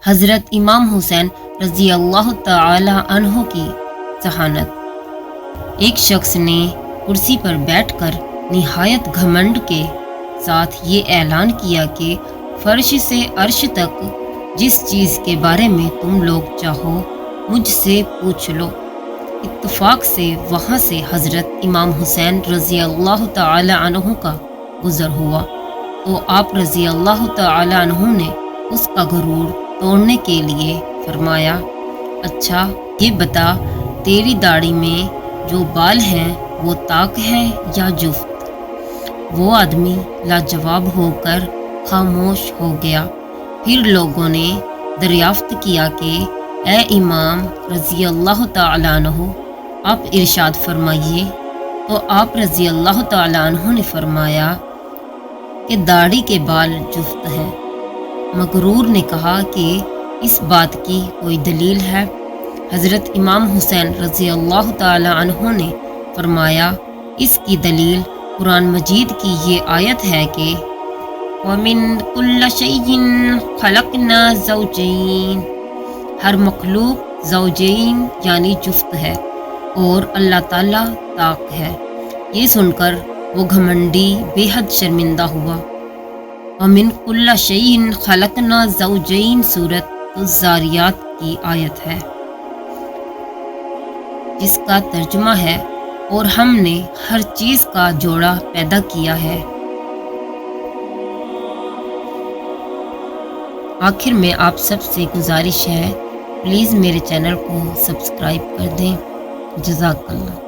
حضرت امام حسین رضی اللہ تعالی عنہ کی ذہانت۔ ایک شخص نے کرسی پر بیٹھ کر نہایت گھمنڈ کے ساتھ یہ اعلان کیا کہ فرش سے عرش تک جس چیز کے بارے میں تم لوگ چاہو مجھ سے پوچھ لو۔ اتفاق سے وہاں سے حضرت امام حسین رضی اللہ تعالی عنہ کا گزر ہوا تو آپ رضی اللہ تعالی عنہ نے اس کا غرور توڑنے کے لیے فرمایا، اچھا یہ بتا، تیری داڑھی میں جو بال ہیں وہ طاق ہے یا جفت؟ وہ آدمی لاجواب ہو کر خاموش ہو گیا۔ پھر لوگوں نے دریافت کیا کہ اے امام رضی اللہ تعالیٰ عنہ، آپ ارشاد فرمائیے۔ تو آپ رضی اللہ تعالیٰ عنہ نے فرمایا کہ داڑھی کے بال جفت ہیں۔ مغرور نے کہا کہ اس بات کی کوئی دلیل ہے؟ حضرت امام حسین رضی اللہ تعالیٰ عنہ نے فرمایا، اس کی دلیل قرآن مجید کی یہ آیت ہے کہ وَمِن كُلِّ شَيْءٍ خَلَقْنَا زَوْجَيْنِ، ہر مخلوق زوجین یعنی جفت ہے اور اللہ تعالیٰ طاق ہے۔ یہ سن کر وہ گھمنڈی بے حد شرمندہ ہوا۔ وَمِن كُلِّ شَيْءٍ خَلَقْنَا زَوْجَيْنِ سورۃ الذاریات کی آیت ہے، جس کا ترجمہ ہے اور ہم نے ہر چیز کا جوڑا پیدا کیا ہے۔ آخر میں آپ سب سے گزارش ہے، پلیز میرے چینل کو سبسکرائب کر دیں۔ جزاک اللہ۔